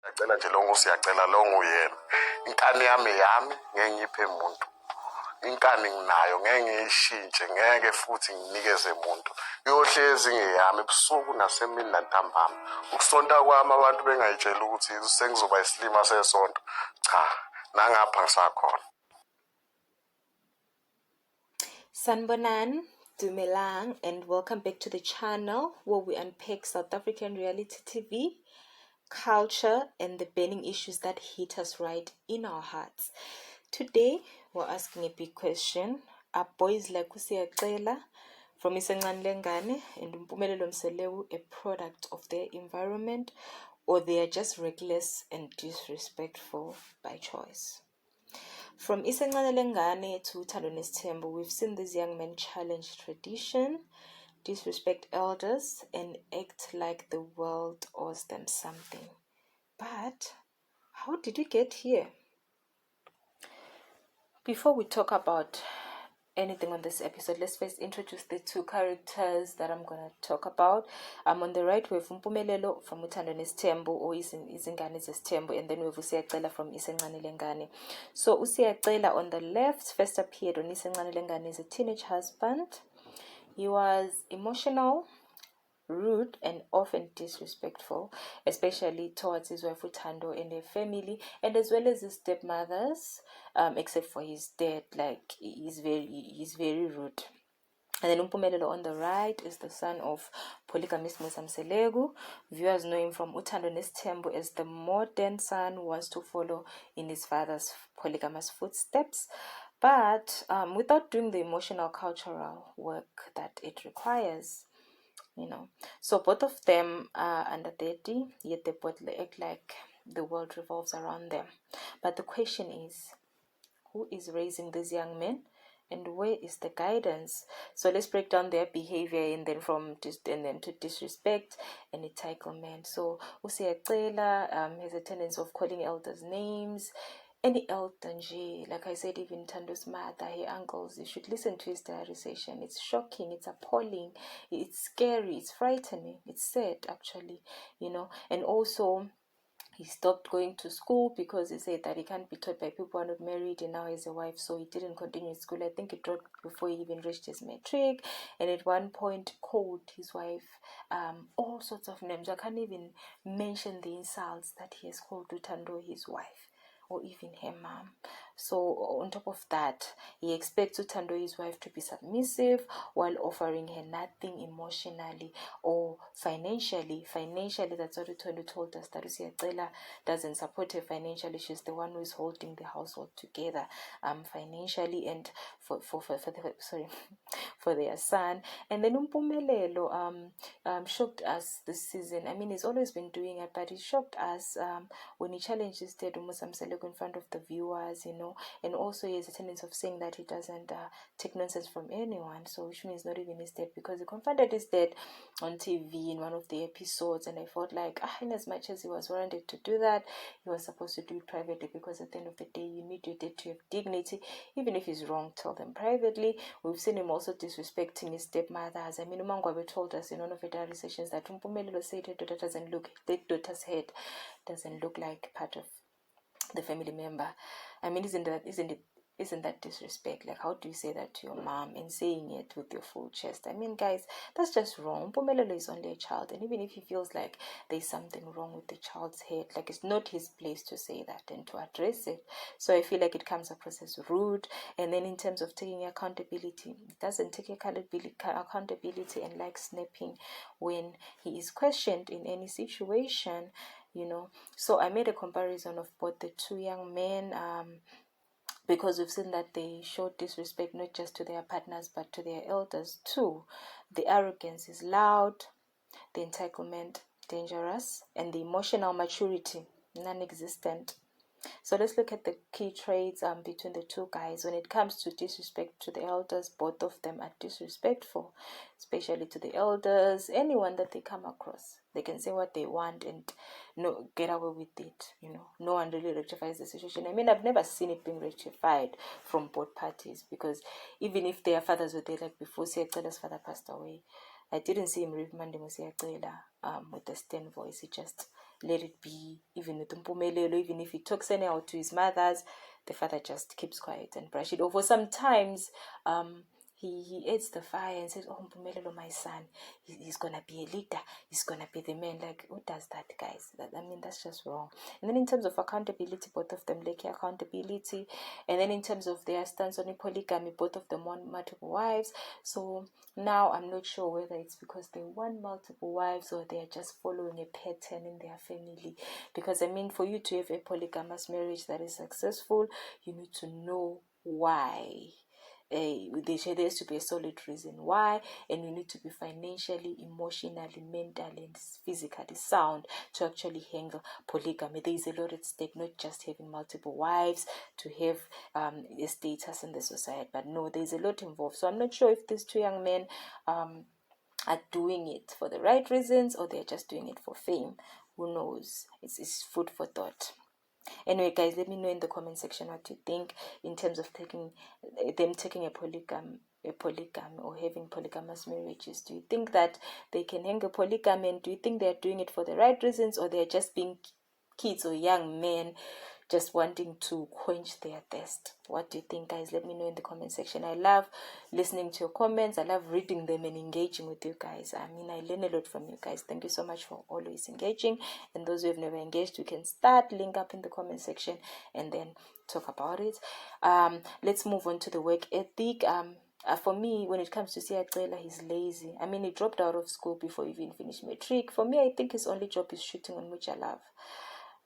Ngiyacela nje lo siyacela lo nguyena. Inkani yami ngeke ngiphe umuntu. Inkani nginayo ngeke ngiyishintshe, ngeke futhi nginikeze umuntu. Iyohlezi ngeyami ebusuku nasemini nantambama. Ukusonta kwami abantu bengayitshela ukuthi sengizoba isilima sesonto. Cha, nangapha ngisakhona. Sanbonan, Dumelang, and welcome back to the channel where we unpack South African reality TV, culture, and the burning issues that hit us right in our hearts. Today, we're asking a big question. Are boys like Usiyacela from Isencane Lengane and Mpumelelo Mselewu a product of their environment, or they are just reckless and disrespectful by choice? From Isencane Lengane to Thando Nesithembu, we've seen these young men challenge tradition, disrespect elders, and act like the world owes them something. But how did we get here? Before we talk about anything on this episode, let's first introduce the two characters that I'm going to talk about. I'm on the right, we have Mpumelelo from Thando Nesithembu, or Izingane Zesithembu, and then we have Usiyacela from Isencane Lengane. So Usiyacela on the left first appeared on Isencane Lengane as a teenage husband. He was emotional, rude, and often disrespectful, especially towards his wife Uthando and her family, and as well as his stepmothers, except for his dad. Like he's very rude. And then Mpumelelo on the right is the son of polygamist Musa Mselewu. Viewers know him from Thando Nesithembu as the modern son who wants to follow in his father's polygamous footsteps, but without doing the emotional cultural work that it requires. So both of them are under 30, yet they both act like the world revolves around them. But the question is, who is raising these young men, and where is the guidance? So let's break down their behavior, and then to disrespect and entitlement. So Usiyacela has a tendency of calling elders names. Any elder nje, like I said, even Thando's mother, her uncles, you should listen to his diary session. It's shocking, it's appalling, it's scary, it's frightening, it's sad actually, and also he stopped going to school because he said that he can't be taught by people who are not married, and now he has a wife, so he didn't continue school. I think he dropped before he even reached his matric, and at one point called his wife all sorts of names. I can't even mention the insults that he has called Uthando his wife, or even her mom. So on top of that, he expects Uthando his wife to be submissive while offering her nothing emotionally or financially. Financially, that's what Uthando told us, that Usiyacela doesn't support her financially. She's the one who is holding the household together financially, and for their son. And then Mpumelelo shocked us this season. I mean, he's always been doing it, but he shocked us when he challenged his dad Musa Mselewu in front of the viewers, and also he has a tendency of saying that he doesn't take nonsense from anyone, so which means not even his dad, because he confronted his dad on TV in one of the episodes, and I felt like in as much as he was warranted to do that, he was supposed to do it privately, because at the end of the day, you need your dad to have dignity. Even if he's wrong, tell them privately. We've seen him also disrespecting his stepmothers. I mean, Umangwabe told us in one of her diary sessions that Mpumelelo said her daughter's head doesn't look like part of the family member. I mean, isn't that disrespect? Like, how do you say that to your mom and saying it with your full chest? I mean, guys, that's just wrong. Mpumelelo is only a child, and even if he feels like there's something wrong with the child's head, like, it's not his place to say that and to address it. So I feel like it comes across as rude. And then in terms of taking accountability, it doesn't take accountability and like snapping when he is questioned in any situation. So I made a comparison of both the two young men, because we've seen that they showed disrespect not just to their partners but to their elders too. The arrogance is loud, the entitlement dangerous, and the emotional maturity non-existent. So let's look at the key traits between the two guys. When it comes to disrespect to the elders, both of them are disrespectful, especially to the elders. Anyone that they come across, they can say what they want and get away with it. No one really rectifies the situation. I mean, I've never seen it being rectified from both parties, because even if their fathers were there, like before Usiyacela's father passed away, I didn't see him reprimanding Usiyacela with a stern voice. He just let it be. Even with Mpumelelo, even if he talks anyhow to his mothers, the father just keeps quiet and brush it off. Or sometimes he aids the fire and says, oh, Mpumelelo, my son, he's going to be a leader. He's going to be the man. Like, who does that, guys? That's just wrong. And then in terms of accountability, both of them lack accountability. And then in terms of their stance on polygamy, both of them want multiple wives. So now I'm not sure whether it's because they want multiple wives or they're just following a pattern in their family. Because, for you to have a polygamous marriage that is successful, you need to know why. There has to be a solid reason why, and you need to be financially, emotionally, mentally, and physically sound to actually handle polygamy. There is a lot at stake, not just having multiple wives to have a status in the society, but no, there is a lot involved. So I'm not sure if these two young men are doing it for the right reasons or they're just doing it for fame. Who knows? It's food for thought. Anyway, guys, let me know in the comment section what you think in terms of taking a polygamy or having polygamous marriages. Do you think that they can hang a polygamy, and do you think they're doing it for the right reasons, or they're just being kids or young men just wanting to quench their thirst? What do you think, guys? Let me know in the comment section. I love listening to your comments. I love reading them and engaging with you guys. I learn a lot from you guys. Thank you so much for always engaging. And those who have never engaged, we can start, link up in the comment section and then talk about it. Let's move on to the work ethic. For me, when it comes to Siyacela, he's lazy. He dropped out of school before he even finished matric. For me, I think his only job is shooting on Which I Love.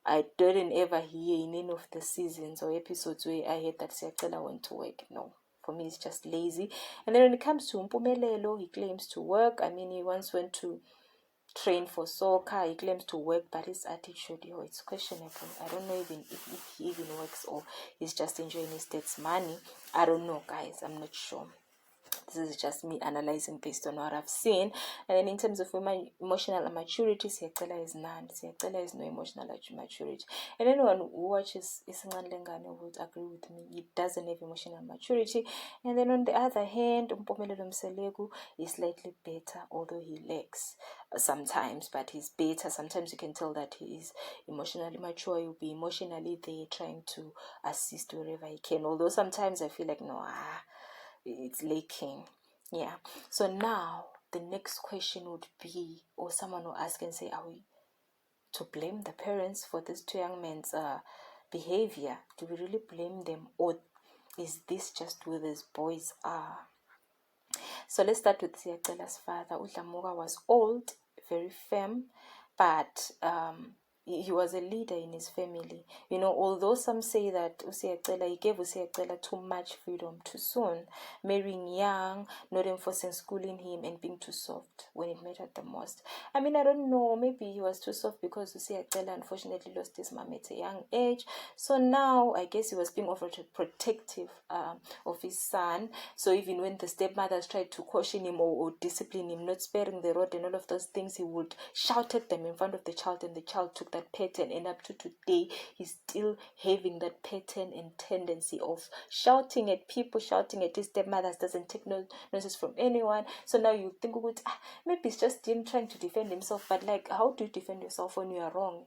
I didn't ever hear in any of the seasons or episodes where I heard that Siyacela went to work. No, for me, it's just lazy. And then when it comes to Mpumelelo, he claims to work. He once went to train for soccer. He claims to work, but his attitude, it's questionable. I don't know even if he even works or he's just enjoying his dad's money. I don't know, guys. I'm not sure. This is just me analyzing based on what I've seen. And then in terms of emotional maturity, Siyacela is none. Siyacela is no emotional maturity. And anyone who watches Isincane Lengane would agree with me. He doesn't have emotional maturity. And then on the other hand, Mpumelelo Mselegu is slightly better, although he lacks sometimes, but he's better. Sometimes you can tell that he is emotionally mature. He'll be emotionally there, trying to assist wherever he can. Although sometimes I feel like, it's lacking. Yeah. So now the next question would be, or someone will ask and say, are we to blame the parents for these two young men's behavior? Do we really blame them, or is this just who these boys are? So let's start with Siyacela's father. uDlamuka was old, very firm, but he was a leader in his family. Although some say that he gave Siyacela too much freedom too soon, marrying young, not enforcing schooling him, and being too soft when it mattered the most. I don't know, maybe he was too soft because Siyacela unfortunately lost his mom at a young age. So now I guess he was being overprotective of his son. So even when the stepmothers tried to caution him or discipline him, not sparing the rod and all of those things, he would shout at them in front of the child, and the child took that pattern, and up to today he's still having that pattern and tendency of shouting at people, shouting at his stepmothers, doesn't take no nonsense from anyone. So now you think, maybe it's just him trying to defend himself, but how do you defend yourself when you are wrong?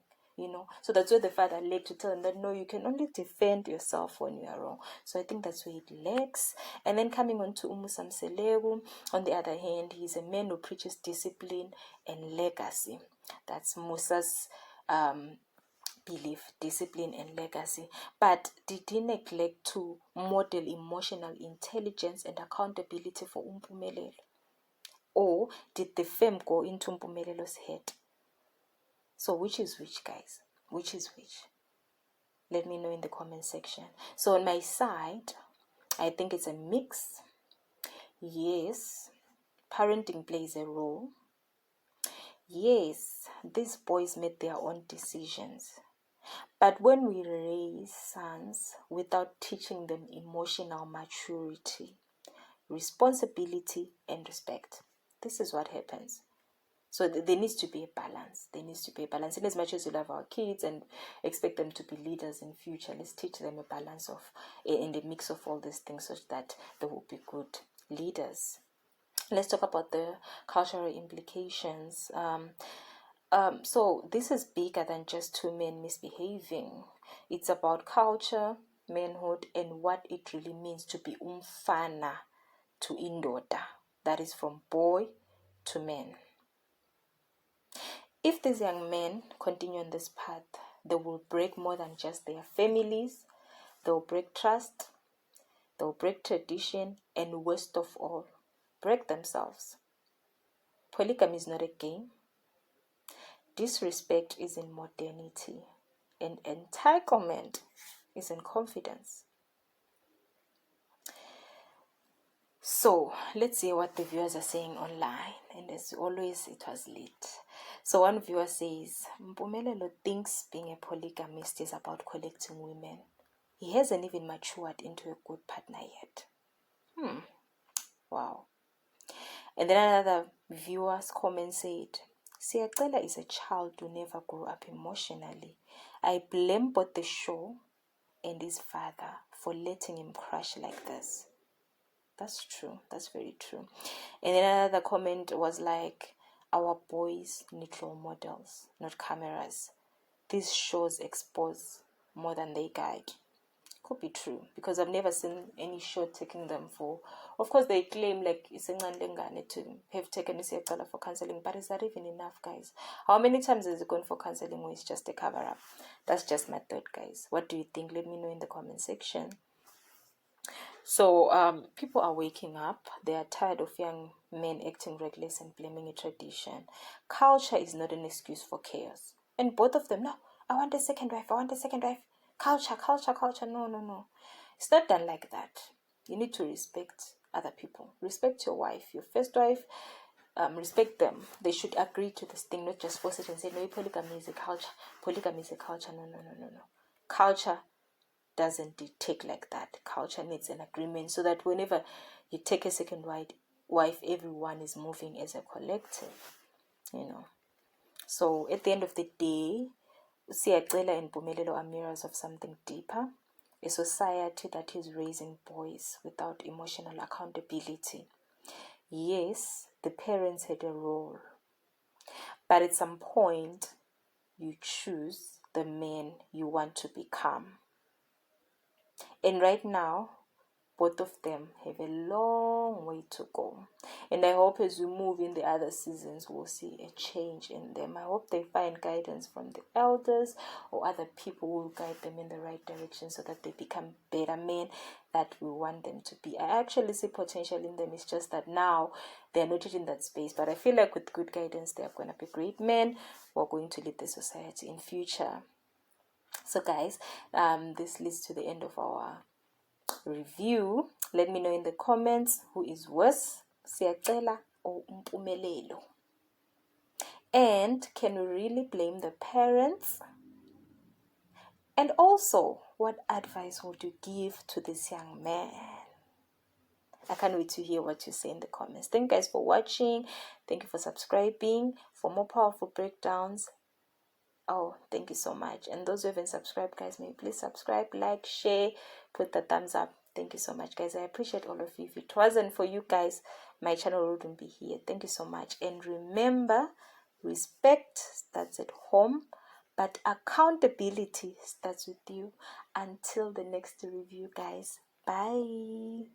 So that's where the father led to tell him that no, you can only defend yourself when you are wrong. So I think that's where it lacks. And then coming on to Umusa Mselegu, on the other hand, he's a man who preaches discipline and legacy. That's Musa's belief, discipline and legacy. But did he neglect to model emotional intelligence and accountability for Mpumelelo? Or did the fame go into Mpumelelo's head? So which is which, guys? Which is which? Let me know in the comment section. So on my side, I think it's a mix. Yes, parenting plays a role. Yes, these boys made their own decisions. But when we raise sons without teaching them emotional maturity, responsibility, and respect, this is what happens. So there needs to be a balance. There needs to be a balance. In as much as we love our kids and expect them to be leaders in future, let's teach them a balance in the mix of all these things, such that they will be good leaders. Let's talk about the cultural implications. So this is bigger than just two men misbehaving. It's about culture, manhood, and what it really means to be umfana to indoda. That is from boy to man. If these young men continue on this path, they will break more than just their families. They'll break trust. They'll break tradition, and worst of all, break themselves. Polygamy is not a game. Disrespect is in modernity, and entitlement is in confidence. So let's see what the viewers are saying online, and as always, it was lit. So one viewer says, Mpumelelo thinks being a polygamist is about collecting women. He hasn't even matured into a good partner yet. Wow. And then another viewer's comment said, Siyacela is a child who never grew up emotionally. I blame both the show and his father for letting him crash like this. That's true. That's very true. And then another comment was like, our boys need role models, not cameras. These shows expose more than they guide. Could be true, because I've never seen any show taking them for, of course they claim like it's to have taken Isiyacela for counseling, but is that even enough, guys? How many times has it gone for counseling or it's just a cover up? That's just my thought, guys. What do you think? Let me know in the comment section. So people are waking up. They are tired of young men acting reckless and blaming a tradition. Culture is not an excuse for chaos. And both of them, no, I want a second wife, I want a second wife. Culture. No. It's not done like that. You need to respect other people. Respect your wife, your first wife. Respect them. They should agree to this thing, not just force it and say, no, polygamy is a culture. Polygamy is a culture. No. Culture doesn't dictate like that. Culture needs an agreement so that whenever you take a second wife, everyone is moving as a collective, So at the end of the day, Siyacela and Mpumelelo are mirrors of something deeper, a society that is raising boys without emotional accountability. Yes, the parents had a role, but at some point, you choose the man you want to become. And right now, both of them have a long way to go. And I hope as we move in the other seasons, we'll see a change in them. I hope they find guidance from the elders or other people who will guide them in the right direction so that they become better men that we want them to be. I actually see potential in them. It's just that now they're not in that space. But I feel like with good guidance, they're going to be great men who are going to lead the society in future. So guys, this leads to the end of our review. Let me know in the comments who is worse, Siyacela or Mpumelelo. And can we really blame the parents? And also, what advice would you give to this young man? I can't wait to hear what you say in the comments. Thank you guys for watching. Thank you for subscribing. For more powerful breakdowns, thank you so much. And those who haven't subscribed, guys, may you please subscribe, like, share, put the thumbs up. Thank you so much, guys. I appreciate all of you. If it wasn't for you guys, my channel wouldn't be here. Thank you so much. And remember, respect starts at home, but accountability starts with you. Until the next review, guys. Bye.